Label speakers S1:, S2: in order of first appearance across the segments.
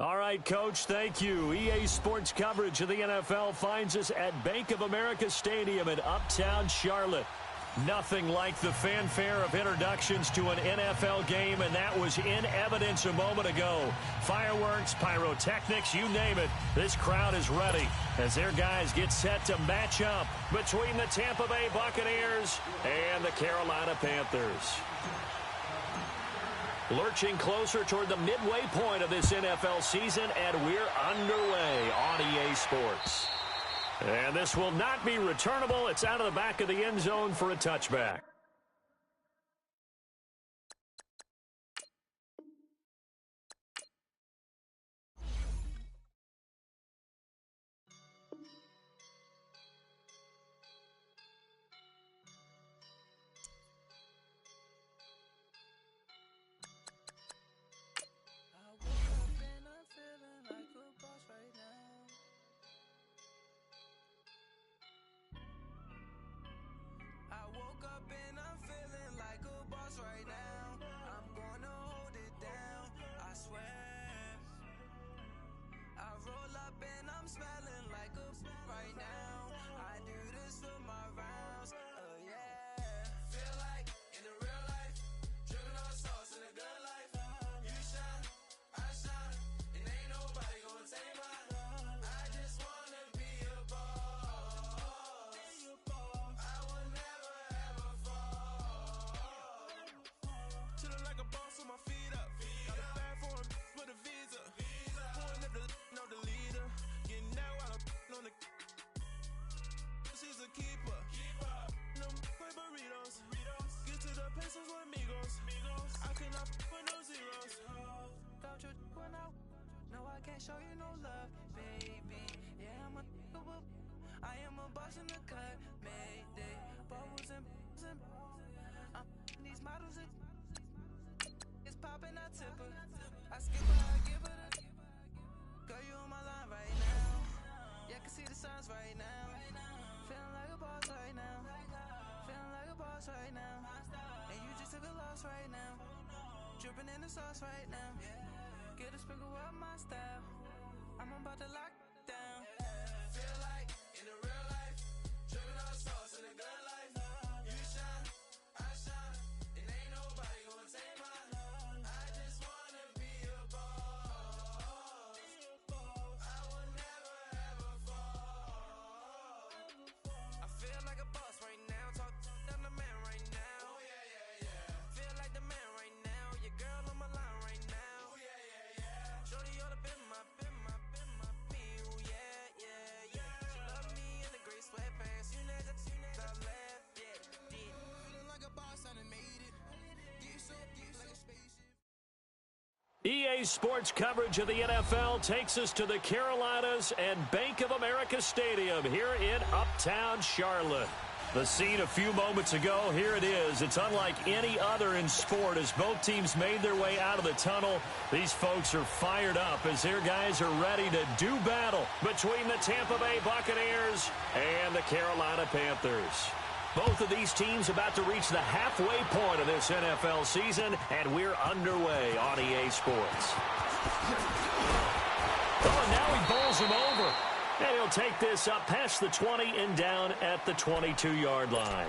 S1: All right, Coach, thank you. EA Sports coverage of the NFL finds us at Bank of America Stadium in Uptown Charlotte. Nothing like the fanfare of introductions to an NFL game, and that was in evidence a moment ago. Fireworks, pyrotechnics, you name it. This crowd is ready as their guys get set to match up between the Tampa Bay Buccaneers and the Carolina Panthers. Lurching closer toward the midway point of this NFL season, and we're underway on EA Sports. And this will not be returnable. It's out of the back of the end zone for a touchback.
S2: Show you no love, baby. Yeah, I am a boss in the cut, Mayday. Bubbles and I'm these models. It's popping, I tip her. I skip her, I give her the. Girl, you on my line right now. Yeah, I can see the signs right now. Feeling like a boss right now. Feeling like a boss right now. And you just took a loss right now. Dripping in the sauce right now. Get a sprinkle up my style. I'm about to lock down. Feel like in the real life, dripping on sauce in the good life. You shine, I shine, and ain't nobody gonna take my love. I just wanna be a boss. I will never ever fall. I feel like a boss right now. Talk to the man right now. Oh yeah, yeah, yeah. Feel like the man right now. Your girl on my line right now. Oh yeah, yeah, yeah. Shorty ought to been my pee. Ooh, yeah, yeah, yeah. She love me in the gray sweatpants. You never I left, yeah, did. Feeling like a boss, I done made it. Get so like a spaceship.
S1: EA Sports coverage of the NFL takes us to the Carolinas and Bank of America Stadium here in Uptown Charlotte. The scene a few moments ago, here it is. It's unlike any other in sport as both teams made their way out of the tunnel. These folks are fired up as their guys are ready to do battle between the Tampa Bay Buccaneers and the Carolina Panthers. Both of these teams about to reach the halfway point of this NFL season, and we're underway on EA Sports. Oh, and now he bowls him over. And he'll take this up past the 20 and down at the 22-yard line.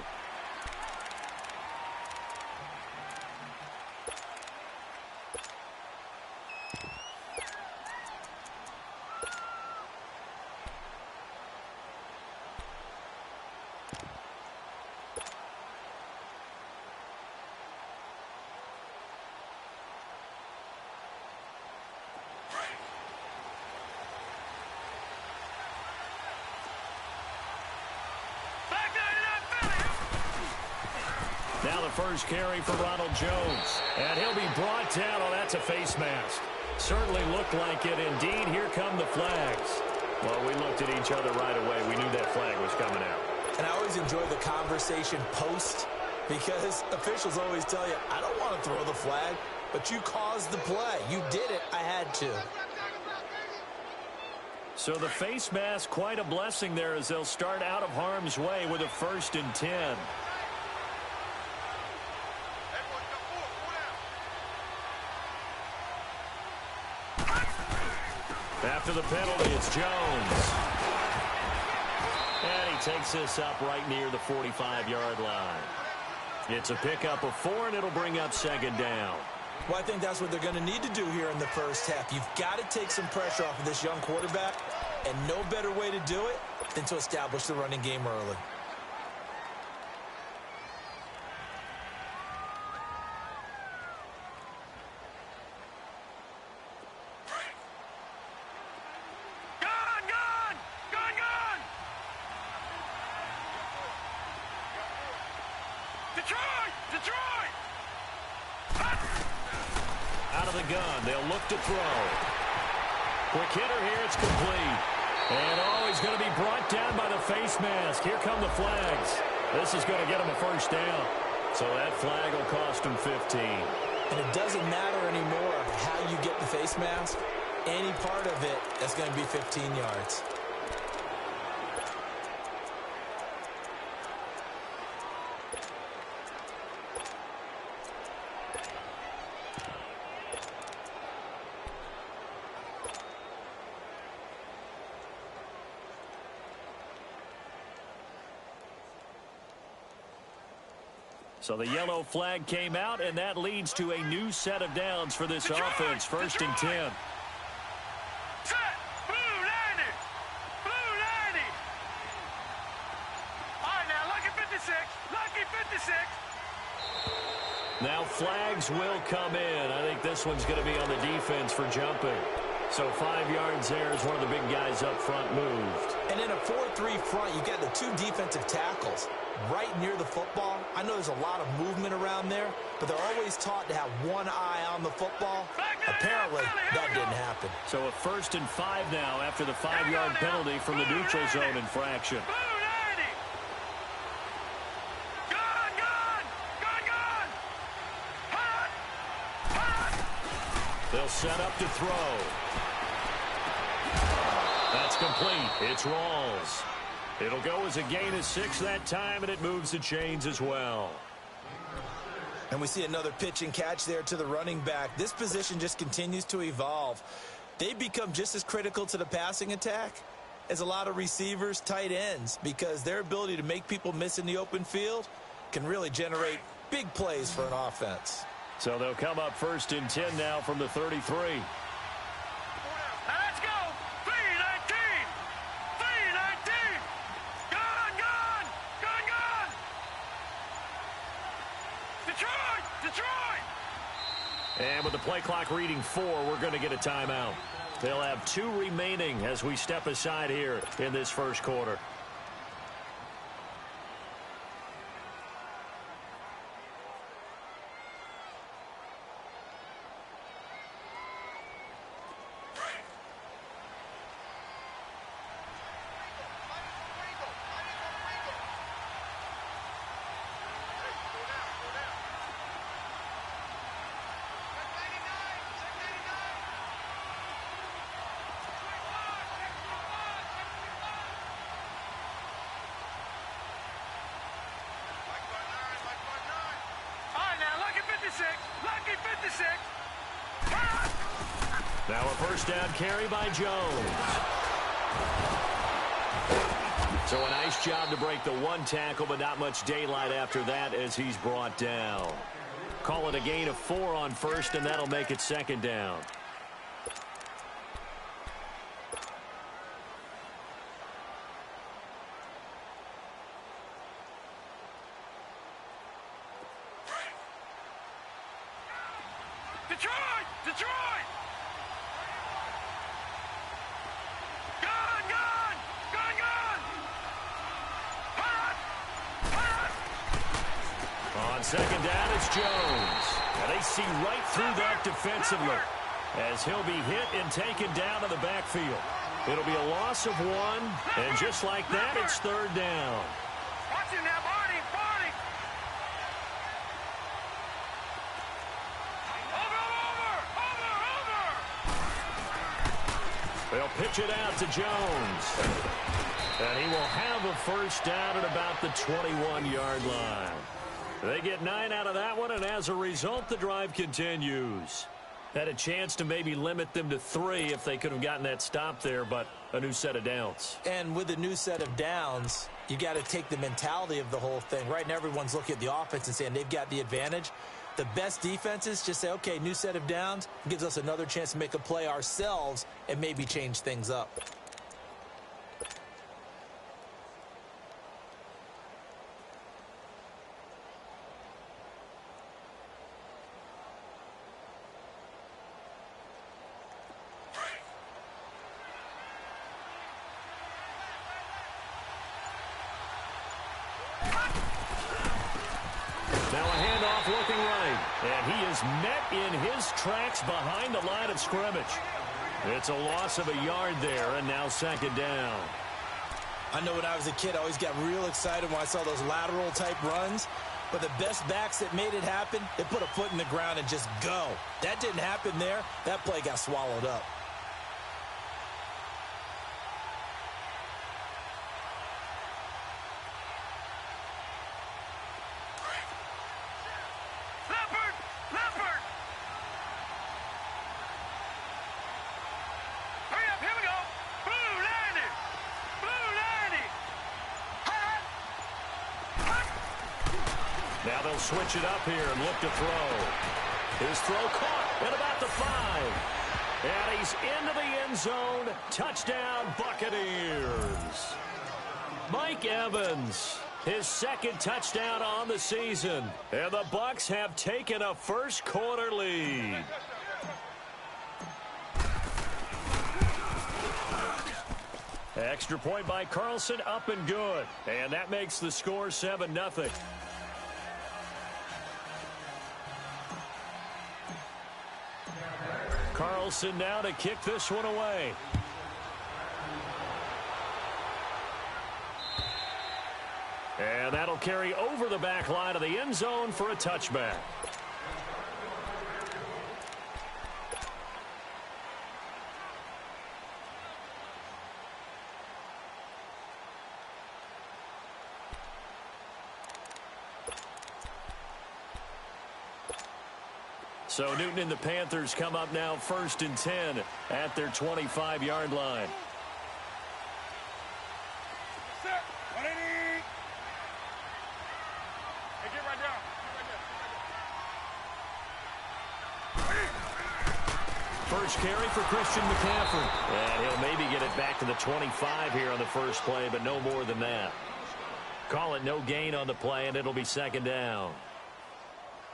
S1: Now the first carry for Ronald Jones. And he'll be brought down. Oh, that's a face mask. Certainly looked like it. Indeed, here come the flags. Well, we looked at each other right away. We knew that flag was coming out.
S3: And I always enjoy the conversation post because officials always tell you, I don't want to throw the flag, but you caused the play. You did it. I had to.
S1: So the face mask, quite a blessing there as they'll start out of harm's way with a 1st and 10. After the penalty, it's Jones. And he takes this up right near the 45-yard line. It's a pickup of 4, and it'll bring up second down.
S3: Well, I think that's what they're going to need to do here in the first half. You've got to take some pressure off of this young quarterback, and no better way to do it than to establish the running game early.
S1: Out of the gun, they'll look to throw. Quick hitter here, it's complete. And he's going to be brought down by the face mask. Here come the flags. This is going to get him a first down. So that flag will cost him 15.
S3: And it doesn't matter anymore how you get the face mask. Any part of it, that's going to be 15 yards.
S1: So the yellow flag came out, and that leads to a new set of downs for this offense. First and 10.
S4: Set. Blue 90. Blue 90. All right, now, lucky 56. Lucky 56.
S1: Now flags will come in. I think this one's going to be on the defense for jumping. So 5 yards there as one of the big guys up front moved. And in a 4-3 front, you got the two defensive tackles right near the football. I know there's a lot of movement around there, but they're always taught to have one eye on the football. Apparently, that didn't happen. So a 1st and 5 now after the 5-yard penalty from the neutral zone infraction. They'll set up to throw. That's complete. It's Rawls. It'll go as a gain of 6 that time, and it moves the chains as well. And we see another pitch and catch there to the running back. This position just continues to evolve. They've become just as critical to the passing attack as a lot of receivers, tight ends, because their ability to make people miss in the open field can really generate big plays for an offense. So they'll come up 1st and 10 now from the 33.
S4: Let's go. 3-19. 3-19. Gone. Detroit.
S1: And with the play clock reading 4, we're going to get a timeout. They'll have 2 remaining as we step aside here in this first quarter.
S4: Lucky 56.
S1: Now a first down carry by Jones. So a nice job to break the 1 tackle, but not much daylight after that as he's brought down. Call it a gain of 4 on 1st, and that'll make it 2nd down.
S4: Detroit. Gone.
S1: On 2nd down, it's Jones. And they see right through that defensively as he'll be hit and taken down to the backfield. It'll be a loss of 1, and just like that, it's 3rd down.
S4: Watch him now, Barney.
S1: They'll pitch it out to Jones. And he will have a first down at about the 21-yard line. They get 9 out of that one, and as a result, the drive continues. Had a chance to maybe limit them to 3 if they could have gotten that stop there, but a new set of downs.
S3: And with a new set of downs, you got to take the mentality of the whole thing. Right now, everyone's looking at the offense and saying they've got the advantage. The best defenses just say, okay, new set of downs, gives us another chance to make a play ourselves and maybe change things up.
S1: Now a handoff looking right. And he is met in his tracks behind the line of scrimmage. It's a loss of a yard there, and now second down.
S3: I know when I was a kid, I always got real excited when I saw those lateral-type runs. But the best backs that made it happen, they put a foot in the ground and just go. That didn't happen there. That play got swallowed up.
S1: Now they'll switch it up here and look to throw. His throw caught at about the 5. And he's into the end zone. Touchdown, Buccaneers. Mike Evans, his second touchdown on the season. And the Bucs have taken a first quarter lead. Extra point by Carlson, up and good. And that makes the score 7-0. Carlson now to kick this one away. And that'll carry over the back line of the end zone for a touchback. So Newton and the Panthers come up now 1st and 10 at their 25-yard line.
S4: Set. 180. Hey, get right down.
S1: First carry for Christian McCaffrey. And he'll maybe get it back to the 25 here on the first play, but no more than that. Call it no gain on the play, and it'll be second down.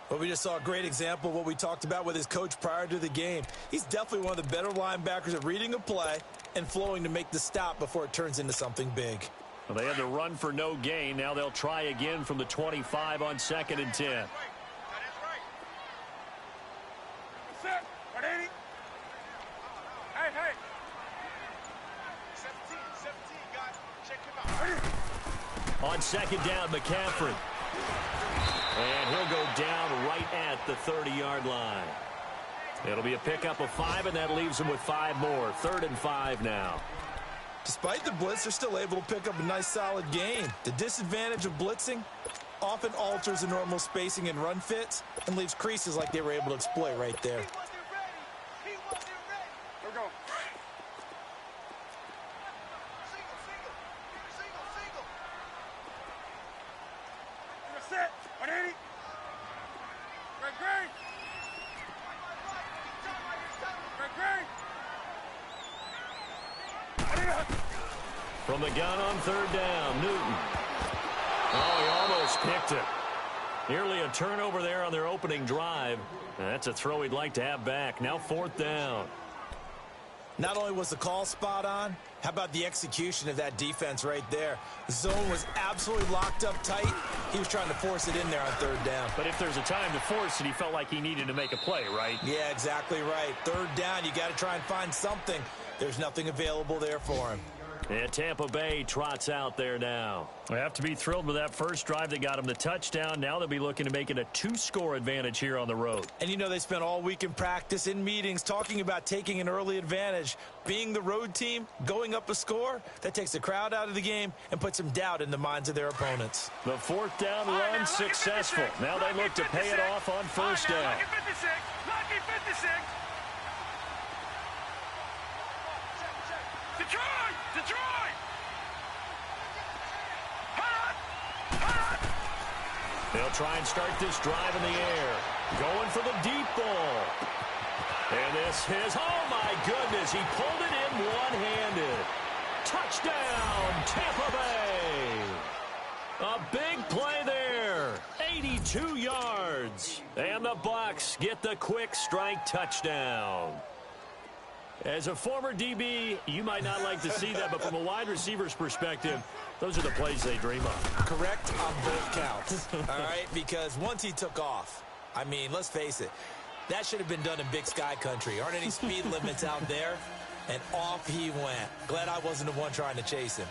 S3: Well, we just saw a great example of what we talked about with his coach prior to the game. He's definitely one of the better linebackers at reading a play and flowing to make the stop before it turns into something big.
S1: Well, they had to run for no gain. Now they'll try again from the 25 on 2nd and 10.
S4: That is right. Set. 180. Hey. 17, guys. Check him out.
S1: On second down, McCaffrey. And he'll go down right at the 30-yard line. It'll be a pickup of 5, and that leaves him with 5 more. 3rd and 5 now.
S3: Despite the blitz, they're still able to pick up a nice, solid gain. The disadvantage of blitzing often alters the normal spacing and run fits and leaves creases like they were able to exploit right there.
S4: He wasn't ready. Here we go. Single. Set. 180. Great.
S1: From the gun on 3rd down, Newton. Oh, he almost picked it. Nearly a turnover there on their opening drive. That's a throw he'd like to have back. Now 4th down.
S3: Not only was the call spot on, how about the execution of that defense right there? The zone was absolutely locked up tight. He was trying to force it in there on 3rd down.
S1: But if there's a time to force it, he felt like he needed to make a play, right?
S3: Yeah, exactly right. 3rd down, you got to try and find something. There's nothing available there for him.
S1: And Tampa Bay trots out there now. They have to be thrilled with that first drive that got them the touchdown. Now they'll be looking to make it a 2-score advantage here on the road.
S3: And you know they spent all week in practice, in meetings, talking about taking an early advantage. Being the road team, going up a score, that takes the crowd out of the game and puts some doubt in the minds of their opponents.
S1: The 4th down run successful. Now they look to pay it off on 1st down.
S4: Lucky 56. Detroit! Detroit!
S1: They'll try and start this drive in the air. Going for the deep ball. And this is, oh my goodness, he pulled it in one-handed. Touchdown, Tampa Bay. A big play there. 82 yards. And the Bucs get the quick strike touchdown. As a former DB, you might not like to see that, but from a wide receiver's perspective, those are the plays they dream of.
S3: Correct on both counts, all right? Because once he took off, I mean, let's face it, that should have been done in Big Sky country. Aren't any speed limits out there? And off he went. Glad I wasn't the one trying to chase him.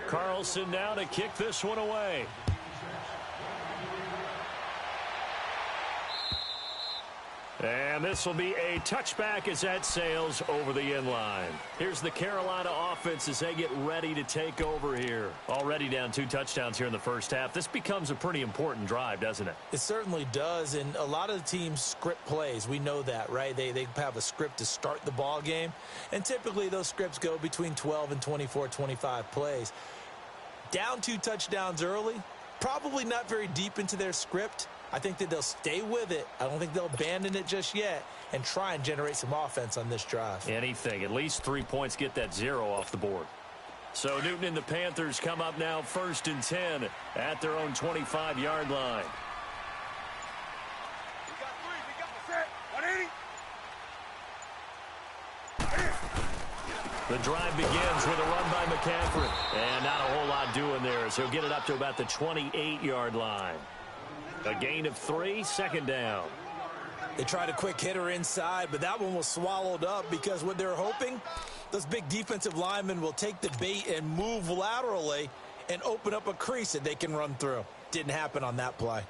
S1: Carlson now to kick this one away. And this will be a touchback as that sails over the end line. Here's the Carolina offense as they get ready to take over here. Already down 2 touchdowns here in the first half. This becomes a pretty important drive, doesn't it?
S3: It certainly does, and a lot of the teams script plays. We know that, right? They have a script to start the ball game, and typically those scripts go between 12 and 24, 25 plays. Down 2 touchdowns early, probably not very deep into their script. I think that they'll stay with it. I don't think they'll abandon it just yet and try and generate some offense on this drive.
S1: Anything. At least 3 points, get that 0 off the board. So Newton and the Panthers come up now 1st and 10 at their own 25-yard line.
S4: We got 3. We got the set. 180.
S1: The drive begins with a run by McCaffrey. And not a whole lot doing there, so he'll get it up to about the 28-yard line. A gain of 3, 2nd down.
S3: They tried a quick hitter inside, but that one was swallowed up because what they're hoping, those big defensive linemen will take the bait and move laterally and open up a crease that they can run through. Didn't happen on that play.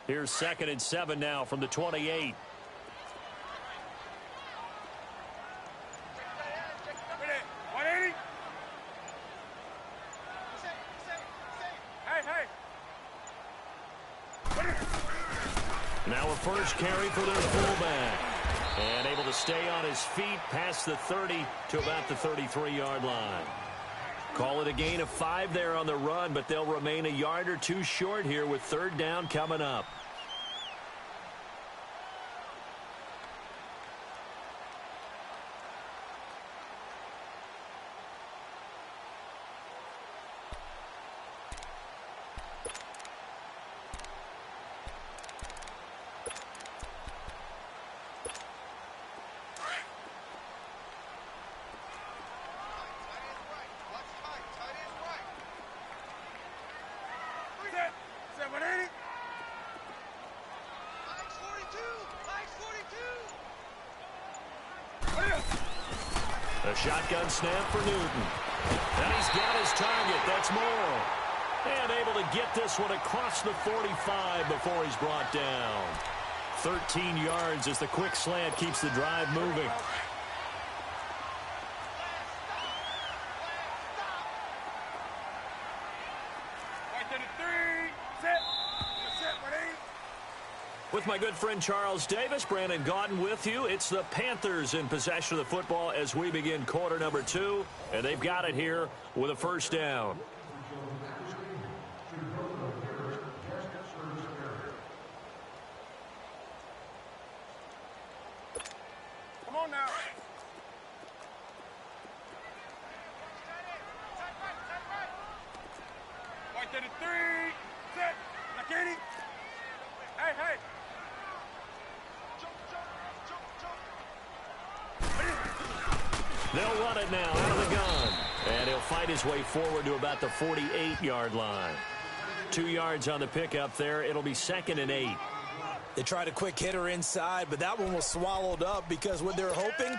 S1: Here's 2nd and 7 now from the 28. Now a first carry for their fullback. And able to stay on his feet past the 30 to about the 33-yard line. Call it a gain of 5 there on the run, but they'll remain a yard or 2 short here with 3rd down coming up. A shotgun snap for Newton. And he's got his target. That's Morrow. And able to get this one across the 45 before he's brought down. 13 yards as the quick slant keeps the drive moving. With my good friend Charles Davis, Brandon Gaudin with you. It's the Panthers in possession of the football as we begin quarter number 2. And they've got it here with a first down.
S4: Come on now. White 33. Set. McKinney. Hey, hey.
S1: They'll run it now out of the gun. And he'll fight his way forward to about the 48-yard line. 2 yards on the pickup there. It'll be 2nd and 8.
S3: They tried a quick hitter inside, but that one was swallowed up because what they're hoping,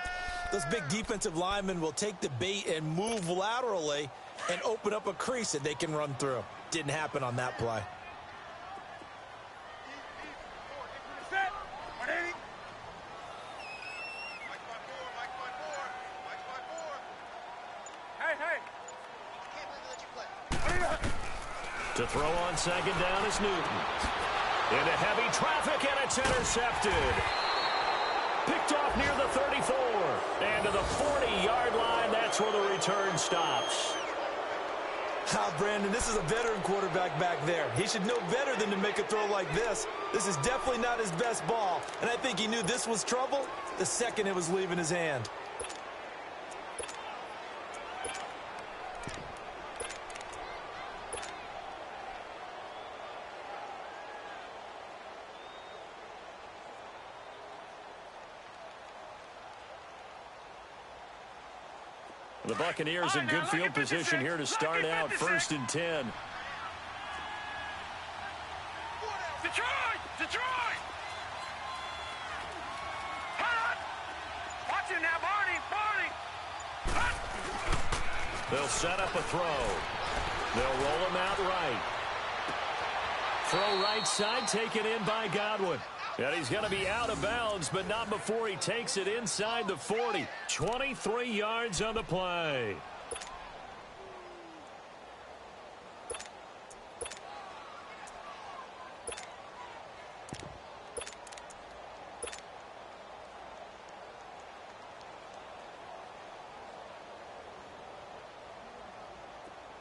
S3: those big defensive linemen will take the bait and move laterally and open up a crease that they can run through. Didn't happen on that play.
S1: To throw on second down is Newton. Into heavy traffic, and it's intercepted. Picked off near the 34. And to the 40-yard line, that's where the return stops.
S3: Brandon, this is a veteran quarterback back there. He should know better than to make a throw like this. This is definitely not his best ball, and I think he knew this was trouble the second it was leaving his hand.
S1: The Buccaneers in good field position here to start out 1st and 10.
S4: Detroit! Detroit! Hot! Watch it now, Barney! Barney! Hot!
S1: They'll set up a throw. They'll roll him out right. Throw right side, taken in by Godwin. And he's going to be out of bounds, but not before he takes it inside the 40. 23 yards on the play.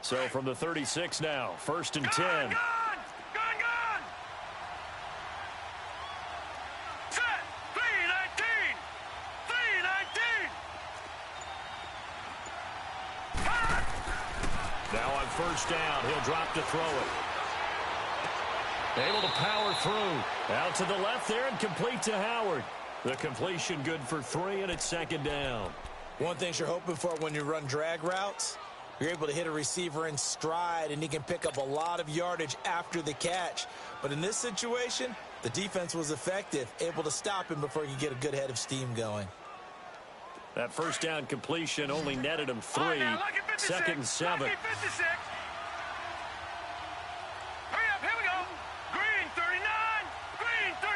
S1: So from the 36 now, 1st and 10. First down. He'll drop to throw it. Able to power through. Out to the left there and complete to Howard. The completion good for 3, and it's 2nd down.
S3: One thing you're hoping for when you run drag routes, you're able to hit a receiver in stride, and he can pick up a lot of yardage after the catch. But in this situation, the defense was effective, able to stop him before he could get a good head of steam going.
S1: That first down completion only netted him 3. 2nd and 7.
S4: Hurry up, here we go. Green 39. Green 39.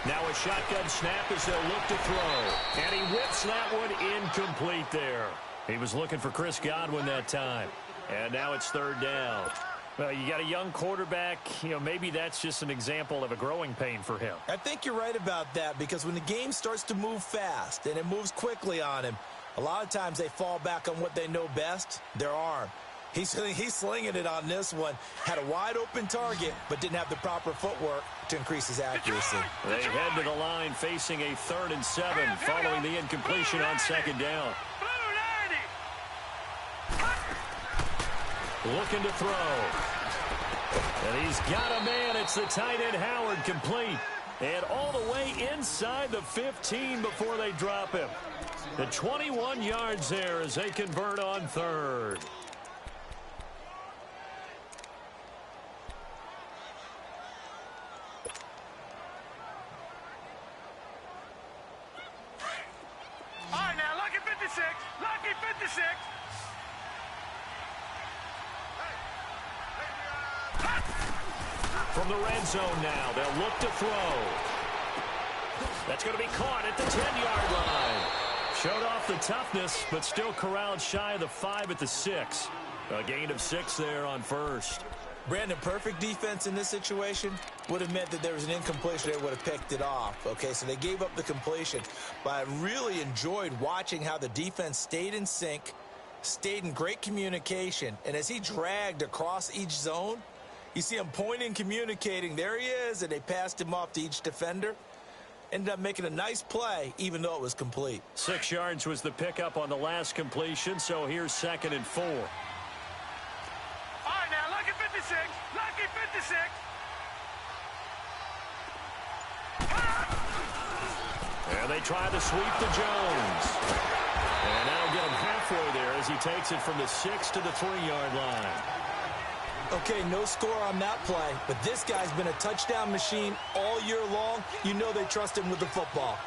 S1: Now a shotgun snap as they'll look to throw. And he whips that one incomplete there. He was looking for Chris Godwin that time. And now it's 3rd down. Well, you got a young quarterback, maybe that's just an example of a growing pain for him.
S3: I think you're right about that, because when the game starts to move fast and it moves quickly on him, a lot of times they fall back on what they know best, their arm. He's slinging it on this one. Had a wide open target, but didn't have the proper footwork to increase his accuracy.
S1: They head to the line facing a 3rd and 7 following the incompletion on 2nd down. Looking to throw. And he's got a man. It's the tight end Howard, complete. And all the way inside the 15 before they drop him. The 21 yards there as they convert on 3rd.
S4: All right, now, lucky 56. Lucky 56.
S1: From the red zone now, they'll look to throw. That's going to be caught at the 10-yard line. Showed off the toughness, but still corralled shy of the 5 at the 6. A gain of 6 there on 1st.
S3: Brandon, perfect defense in this situation would have meant that there was an incompletion. They would have picked it off. Okay, so they gave up the completion. But I really enjoyed watching how the defense stayed in sync, stayed in great communication, and as he dragged across each zone, you see him pointing, communicating. There he is, and they passed him off to each defender. Ended up making a nice play, even though it was complete.
S1: 6 yards was the pickup on the last completion, so here's 2nd and 4.
S4: All right, now, lucky 56. Lucky 56.
S1: And they try to sweep to Jones. And that'll get him halfway there as he takes it from the 6 to the 3-yard line.
S3: Okay, no score on that play, but this guy's been a touchdown machine all year long. You know they trust him with the football.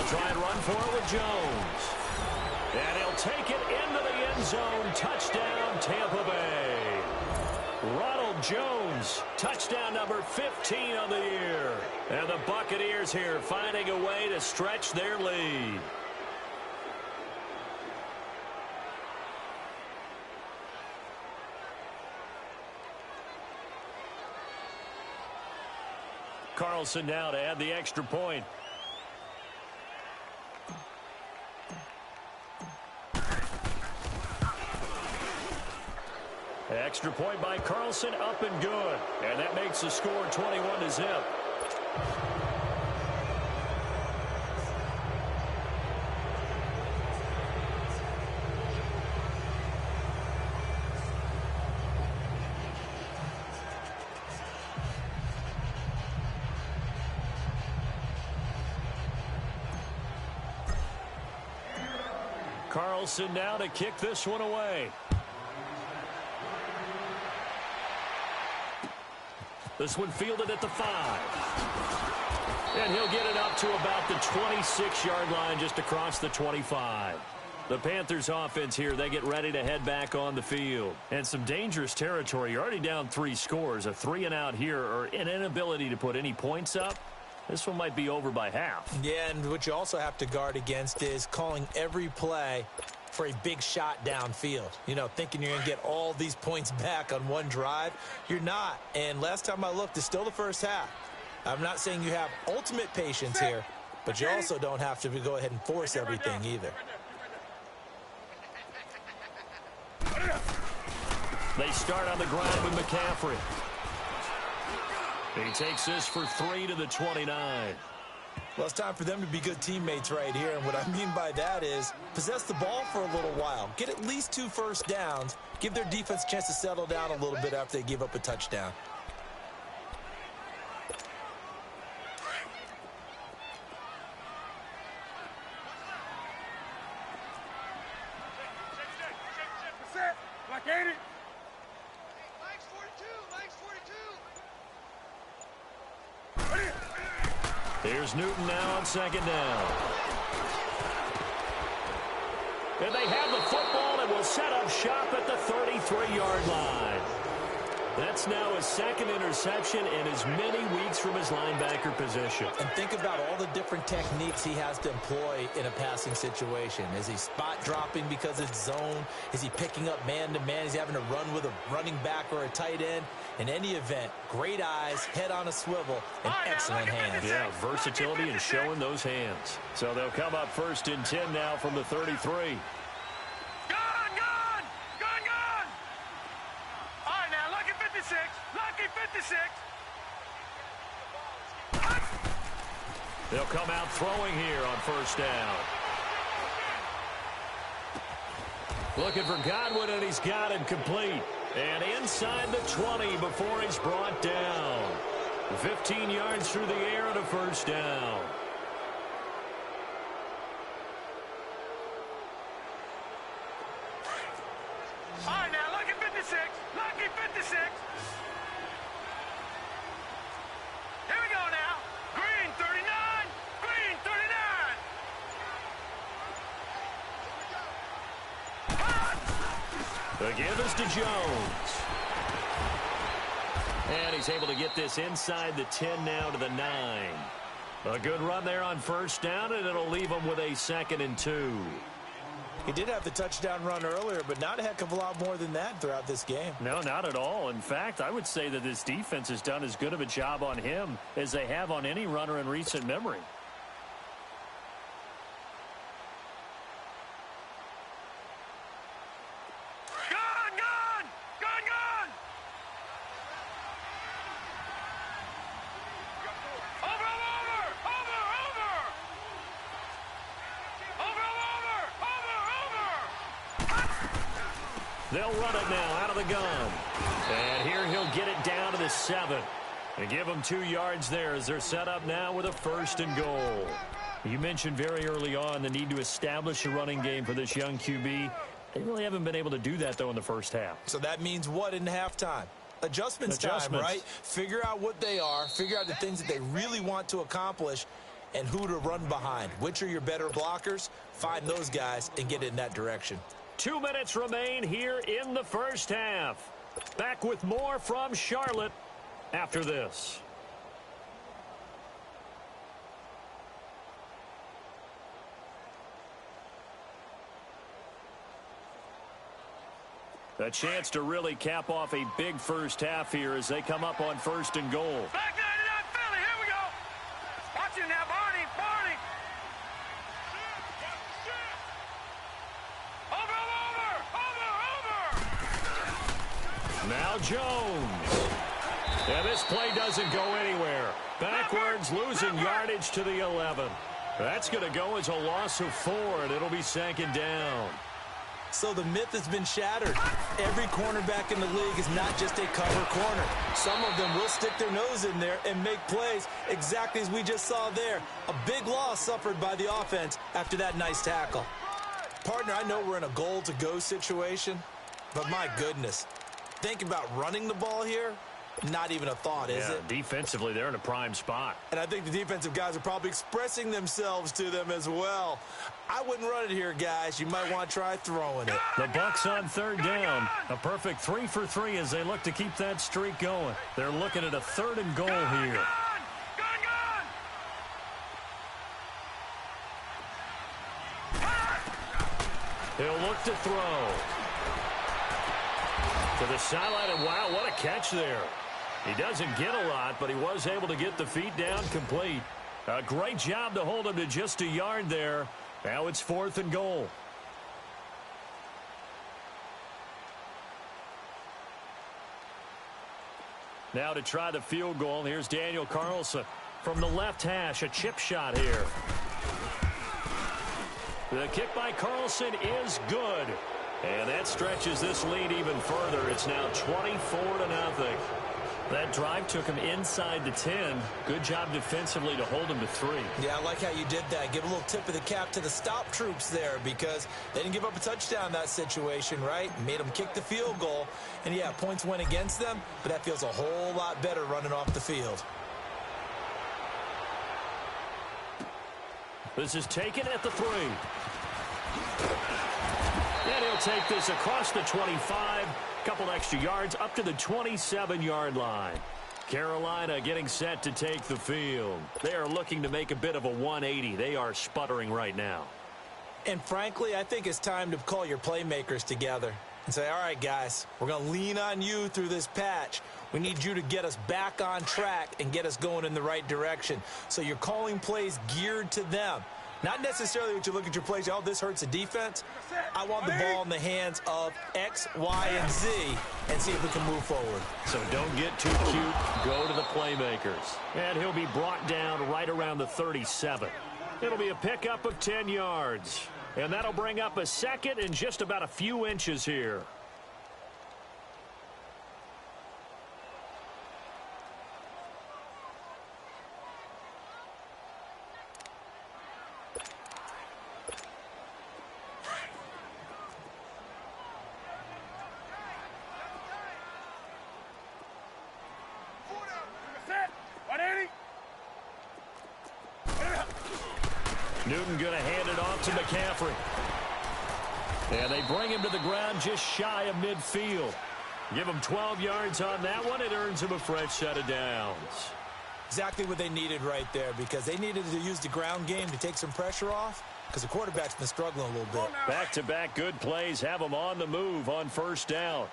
S1: try and run for it with Jones. And he'll take it into the end zone. Touchdown, Tampa Bay. Ronald Jones, touchdown number 15 on the year. And the Buccaneers here finding a way to stretch their lead. Carlson now to add the extra point. Extra point by Carlson, up and good. And that makes the score 21-0. Carlson now to kick this one away. This one fielded at the 5. And he'll get it up to about the 26-yard line, just across the 25. The Panthers offense here, they get ready to head back on the field. And some dangerous territory. You're already down 3 scores. A 3-and-out here, or an inability to put any points up. This one might be over by half.
S3: Yeah, and what you also have to guard against is calling every play for a big shot downfield. You know, thinking you're going to get all these points back on one drive. You're not. And last time I looked, it's still the first half. I'm not saying you have ultimate patience here, but you also don't have to go ahead and force everything either.
S1: They start on the ground with McCaffrey. He takes this for 3 to the 29.
S3: Well, it's time for them to be good teammates right here. And what I mean by that is possess the ball for a little while. Get at least 2 first downs. Give their defense a chance to settle down a little bit after they give up a touchdown.
S4: Wk8 it.
S1: Here's Newton now on second down. And they have the football and will set up shop at the 33-yard line. That's now his second interception in as many weeks from his linebacker position.
S3: And think about all the different techniques he has to employ in a passing situation. Is he spot dropping because it's zone? Is he picking up man-to-man? Is he having to run with a running back or a tight end? In any event, great eyes, head on a swivel, and excellent hands.
S1: Yeah, versatility and showing those hands. So they'll come up 1st and 10 now from the 33. They'll come out throwing here on 1st down. Looking for Godwin, and he's got him complete. And inside the 20 before he's brought down. 15 yards through the air and a 1st down.
S4: All right, now, lucky 56. Lucky 56. Here we go now. Green 39. Green 39.
S1: The give is to Jones. And he's able to get this inside the 10 now to the 9. A good run there on 1st down, and it'll leave him with a 2nd and 2.
S3: He did have the touchdown run earlier, but not a heck of a lot more than that throughout this game.
S1: No, not at all. In fact, I would say that this defense has done as good of a job on him as they have on any runner in recent memory. They'll run it now out of the gun. And here he'll get it down to the 7. And give them 2 yards there as they're set up now with a 1st and goal. You mentioned very early on the need to establish a running game for this young QB. They really haven't been able to do that, though, in the 1st half.
S3: So that means what in halftime? Adjustments time, right? Figure out what they are. Figure out the things that they really want to accomplish. and who to run behind. Which are your better blockers? Find those guys and get in that direction.
S1: 2 minutes remain here in the first half. Back with more from Charlotte after this. A chance to really cap off a big first half here as they come up on 1st and goal.
S4: Back 99 Philly, here we go. Watch it now, Barney, Barney. Over.
S1: Now Jones. And this play doesn't go anywhere. Backwards, losing yardage to the 11. That's going to go as a loss of 4, and it'll be 2nd down.
S3: So the myth has been shattered. Every cornerback in the league is not just a cover corner. Some of them will stick their nose in there and make plays exactly as we just saw there. A big loss suffered by the offense after that nice tackle. Partner, I know we're in a goal-to-go situation, but my goodness, think about running the ball here. Not even a thought, is it?
S1: Defensively, they're in a prime spot.
S3: And I think the defensive guys are probably expressing themselves to them as well. I wouldn't run it here, guys. You might want to try throwing it.
S1: The Bucs on 3rd down. A perfect 3 for 3 as they look to keep that streak going. They're looking at a 3rd and goal here. He'll look to throw. To the sideline, and wow, what a catch there. He doesn't get a lot, but he was able to get the feet down complete. A great job to hold him to just a yard there. Now it's 4th and goal. Now to try the field goal, here's Daniel Carlson. From the left hash, a chip shot here. The kick by Carlson is good. And that stretches this lead even further. It's now 24-0. That drive took him inside the 10. Good job defensively to hold him to 3.
S3: Yeah, I like how you did that. Give a little tip of the cap to the stop troops there because they didn't give up a touchdown in that situation, right? Made them kick the field goal. And, yeah, points went against them, but that feels a whole lot better running off the field.
S1: This is taken at the 3. And he'll take this across the 25. Couple extra yards up to the 27-yard line. Carolina getting set to take the field. They are looking to make a bit of a 180. They are sputtering right now.
S3: And frankly, I think it's time to call your playmakers together and say, all right, guys, we're going to lean on you through this patch. We need you to get us back on track and get us going in the right direction. So you're calling plays geared to them. Not necessarily what you look at your plays, oh, this hurts the defense. I want the ball in the hands of X, Y, and Z and see if we can move forward.
S1: So don't get too cute. Go to the playmakers. And he'll be brought down right around the 37. It'll be a pickup of 10 yards. And that'll bring up a 2nd and just about a few inches here. Newton going to hand it off to McCaffrey. And they bring him to the ground just shy of midfield. Give him 12 yards on that one. It earns him a fresh set of downs.
S3: Exactly what they needed right there because they needed to use the ground game to take some pressure off because the quarterback's been struggling a little bit.
S1: Back-to-back good plays have them on the move on 1st down.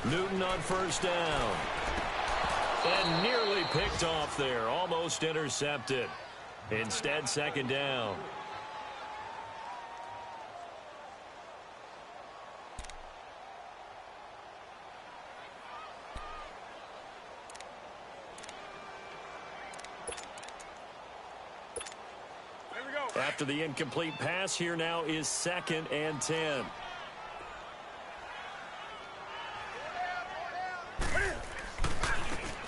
S1: Newton on 1st down. And nearly picked off there. Almost intercepted. Instead, 2nd down. After the incomplete pass, here now is 2nd and 10.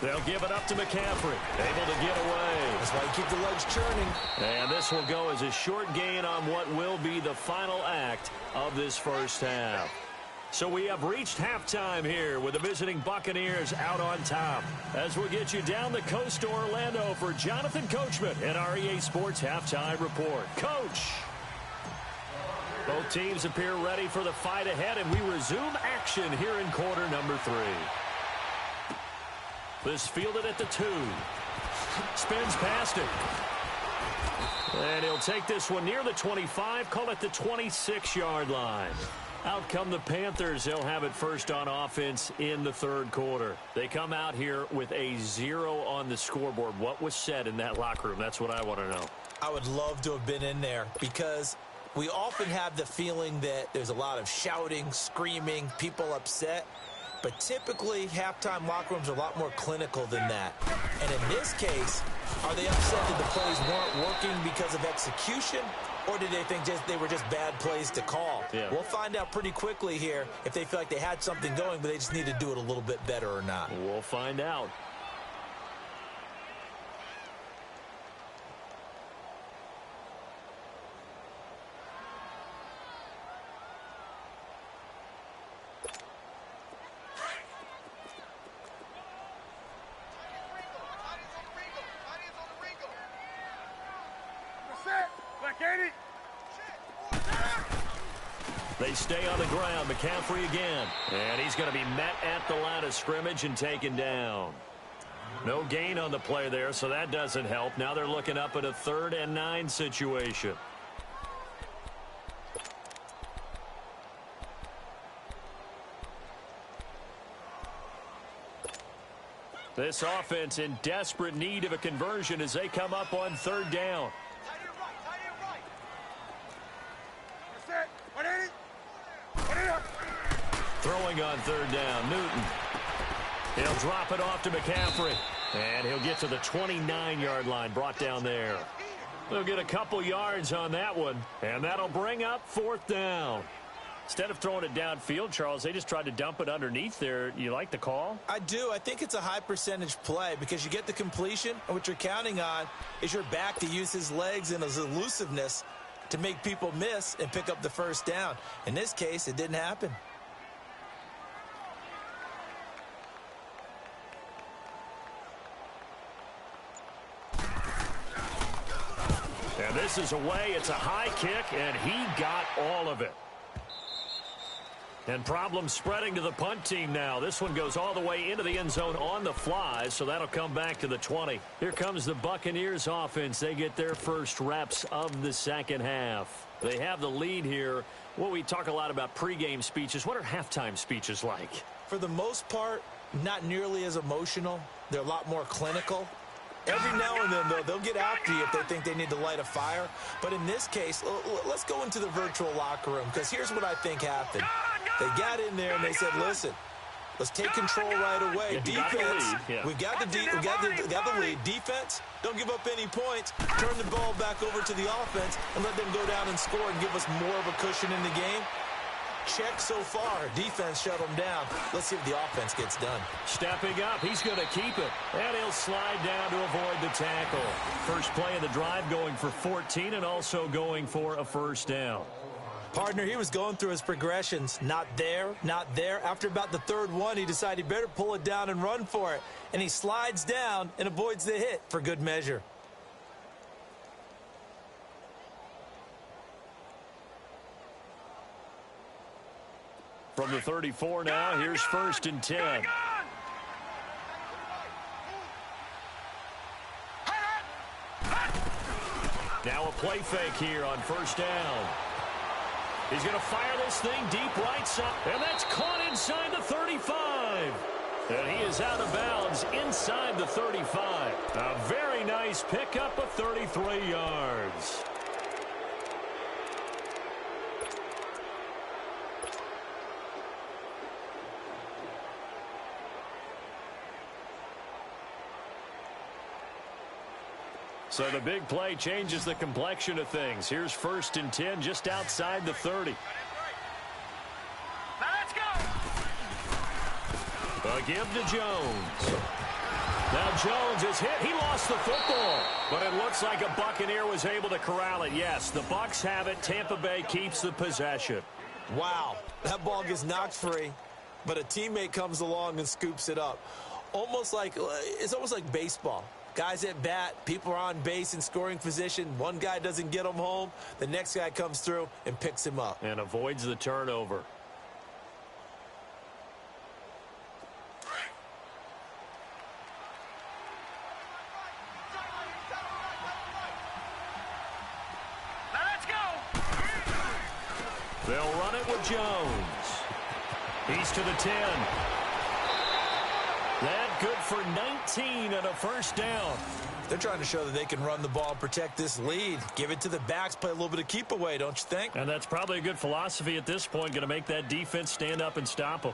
S1: They'll give it up to McCaffrey. Able to get away.
S3: That's why you keep the legs churning.
S1: And this will go as a short gain on what will be the final act of this first half. So we have reached halftime here with the visiting Buccaneers out on top. As we'll get you down the coast to Orlando for Jonathan Coachman and our EA Sports Halftime Report. Coach! Both teams appear ready for the fight ahead, and we resume action here in quarter number 3. This fielded at the 2. Spins past it. And he'll take this one near the 25, call it the 26-yard line. Out come the Panthers. They'll have it first on offense in the third quarter. They come out here with a 0 on the scoreboard. What was said in that locker room? That's what I want to know.
S3: I would love to have been in there because we often have the feeling that there's a lot of shouting, screaming, people upset. But typically, halftime locker rooms are a lot more clinical than that. And in this case, are they upset that the plays weren't working because of execution? Or did they think they were just bad plays to call?
S1: Yeah.
S3: We'll find out pretty quickly here if they feel like they had something going, but they just need to do it a little bit better or not.
S1: We'll find out. They stay on the ground. McCaffrey again. And he's going to be met at the line of scrimmage and taken down. No gain on the play there, so that doesn't help. Now they're looking up at a 3rd and 9 situation. This offense in desperate need of a conversion as they come up on 3rd down. Throwing on 3rd down, Newton. He'll drop it off to McCaffrey. And he'll get to the 29-yard line, brought down there. They'll get a couple yards on that one, and that'll bring up 4th down. Instead of throwing it downfield, Charles, they just tried to dump it underneath there. You like the call?
S3: I do. I think it's a high percentage play because you get the completion, and what you're counting on is your back to use his legs and his elusiveness to make people miss and pick up the 1st down. In this case, it didn't happen.
S1: And this is away. It's a high kick, and he got all of it. And problems spreading to the punt team now. This one goes all the way into the end zone on the fly, so that'll come back to the 20. Here comes the Buccaneers offense. They get their first reps of the second half. They have the lead here. Well, we talk a lot about pregame speeches. What are halftime speeches like?
S3: For the most part, not nearly as emotional. They're a lot more clinical. Every now and then, though, they'll get after you if they think they need to light a fire. But in this case, let's go into the virtual locker room, because here's what I think happened. They got in there and they said, listen, let's take control right away. Defense, we got the lead. Defense, don't give up any points. Turn the ball back over to the offense and let them go down and score and give us more of a cushion in the game. Check so far. Defense shut him down. Let's see if the offense gets done.
S1: Stepping up, he's going to keep it. And he'll slide down to avoid the tackle. First play of the drive going for 14 and also going for a 1st down.
S3: Partner, he was going through his progressions. Not there, not there. After about the 3rd one, he decided he better pull it down and run for it. And he slides down and avoids the hit for good measure.
S1: From the 34 now, here's 1st and 10. Now a play fake here on 1st down. He's going to fire this thing deep right side, and that's caught inside the 35. And he is out of bounds inside the 35. A very nice pickup of 33 yards. So the big play changes the complexion of things. Here's 1st and 10 just outside the 30.
S4: Now let's go.
S1: A give to Jones. Now Jones is hit. He lost the football. But it looks like a Buccaneer was able to corral it. Yes, the Bucs have it. Tampa Bay keeps the possession.
S3: Wow, that ball gets knocked free, but a teammate comes along and scoops it up. It's almost like baseball. Guys at bat, people are on base in scoring position. One guy doesn't get him home. The next guy comes through and picks him up.
S1: And avoids the turnover.
S4: Now let's go.
S1: They'll run it with Jones. He's to the 10. That good for 19 and a first down.
S3: They're trying to show that they can run the ball and protect this lead. Give it to the backs, play a little bit of keep away, don't you think?
S1: And that's probably a good philosophy at this point, going to make that defense stand up and stop them.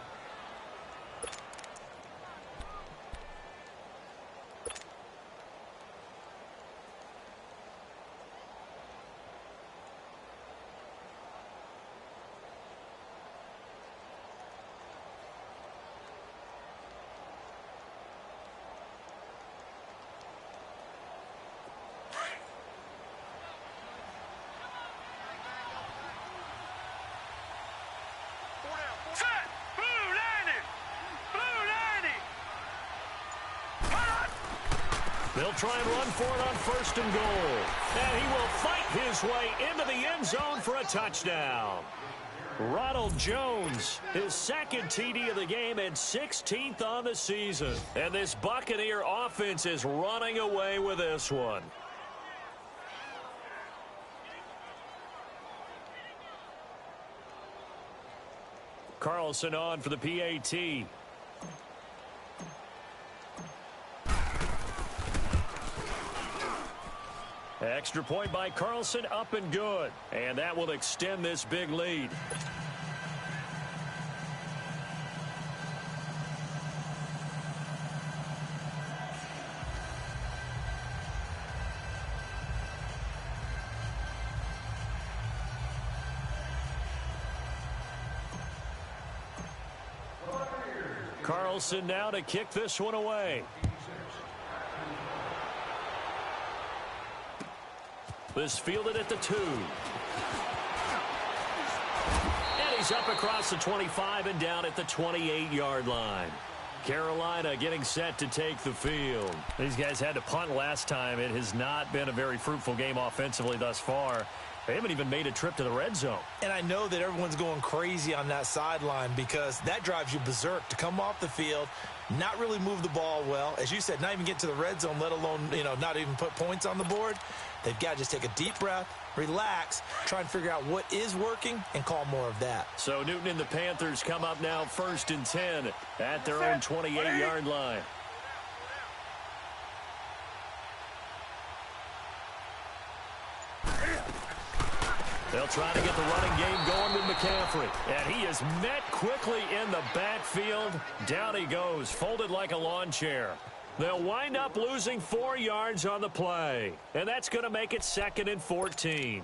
S4: Set. Blue landing. Blue landing. Hot.
S1: They'll try and run for it on first and goal. And he will fight his way into the end zone for a touchdown. Ronald Jones, his second TD of the game and 16th on the season. And this Buccaneer offense is running away with this one. Carlson on for the PAT. Extra point by Carlson, up and good. And that will extend this big lead. Carlson now to kick this one away. This fielded at the 2. And he's up across the 25 and down at the 28-yard line. Carolina getting set to take the field. These guys had to punt last time. It has not been a very fruitful game offensively thus far. They haven't even made a trip to the red zone.
S3: And I know that everyone's going crazy on that sideline because that drives you berserk to come off the field, not really move the ball well. As you said, not even get to the red zone, let alone, not even put points on the board. They've got to just take a deep breath, relax, try and figure out what is working, and call more of that.
S1: So Newton and the Panthers come up now first and 10 at their own 28-yard line. They'll try to get the running game going with McCaffrey. And he is met quickly in the backfield. Down he goes, folded like a lawn chair. They'll wind up losing 4 yards on the play. And that's going to make it 2nd and 14.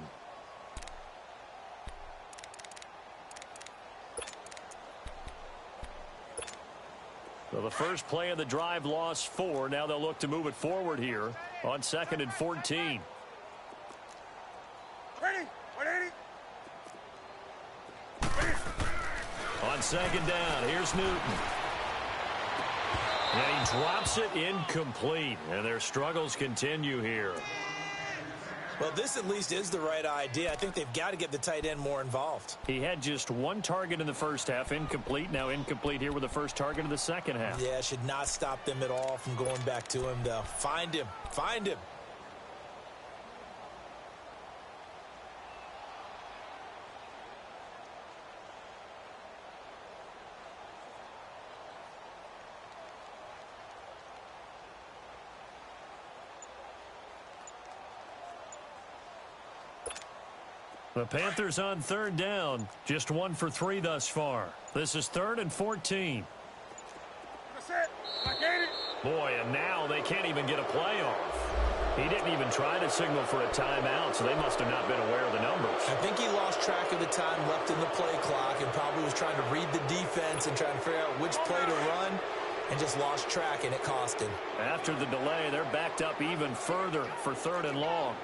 S1: So the first play of the drive lost 4. Now they'll look to move it forward here on 2nd and 14.
S4: Ready. 180.
S1: On 2nd down, here's Newton. And he drops it incomplete. And their struggles continue here.
S3: Well, this at least is the right idea. I think they've got to get the tight end more involved.
S1: He had just 1 target in the first half, incomplete. Now incomplete here with the first target of the second half.
S3: Yeah, should not stop them at all from going back to him, though. Find him. Find him.
S1: The Panthers on 3rd down. Just 1 for 3 thus far. This is 3rd and 14. Boy, and now they can't even get a play off. He didn't even try to signal for a timeout, so they must have not been aware of the numbers.
S3: I think he lost track of the time left in the play clock and probably was trying to read the defense and trying to figure out which play to run and just lost track, and it cost him.
S1: After the delay, they're backed up even further for 3rd and long.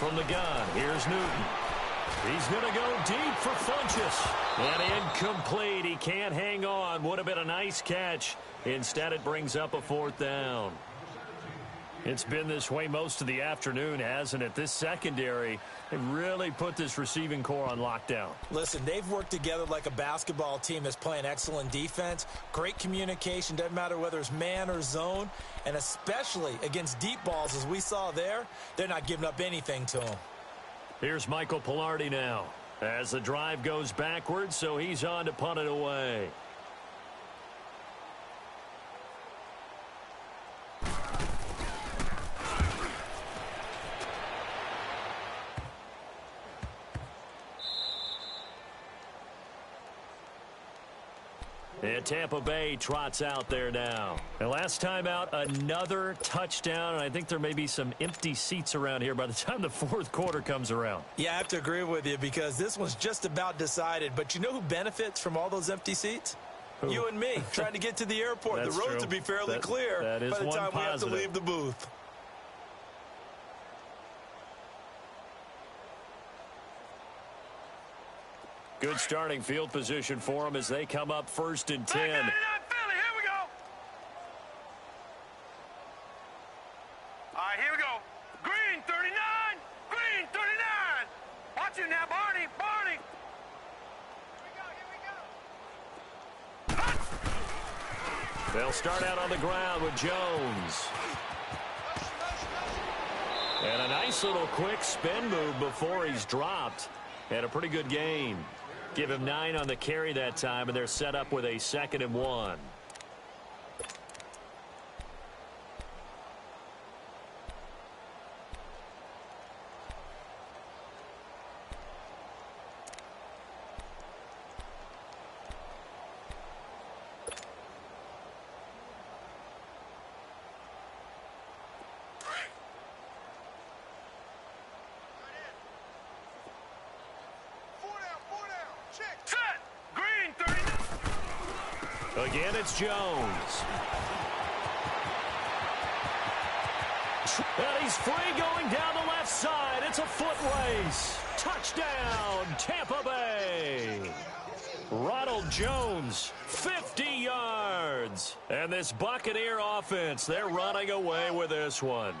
S1: from the gun. Here's Newton. He's going to go deep for Funchess. And incomplete. He can't hang on. Would have been a nice catch. Instead, it brings up a 4th down. It's been this way most of the afternoon, hasn't it? This secondary, they really put this receiving core on lockdown.
S3: Listen, they've worked together like a basketball team that's playing excellent defense. Great communication. Doesn't matter whether it's man or zone. And especially against deep balls, as we saw there, they're not giving up anything to them.
S1: Here's Michael Pilardi now as the drive goes backwards, so he's on to punt it away. And Tampa Bay trots out there now. And last time out, another touchdown. And I think there may be some empty seats around here by the time the 4th quarter comes around.
S3: Yeah, I have to agree with you because this one's just about decided. But you know who benefits from all those empty seats? Who? You and me, trying to get to the airport. The roads will be fairly clear by the time we have to leave the booth.
S1: Good starting field position for them as they come up 1st and 10.
S4: Here we go. All right, here we go. Green 39. Green 39. Watch it now, Barney. Barney. Here we go.
S1: They'll start out on the ground with Jones. And a nice little quick spin move before he's dropped. And a pretty good game. Give him 9 on the carry that time, and they're set up with a 2nd and 1. Again, it's Jones. And he's free going down the left side. It's a foot race. Touchdown, Tampa Bay. Ronald Jones, 50 yards. And this Buccaneer offense, they're running away with this one.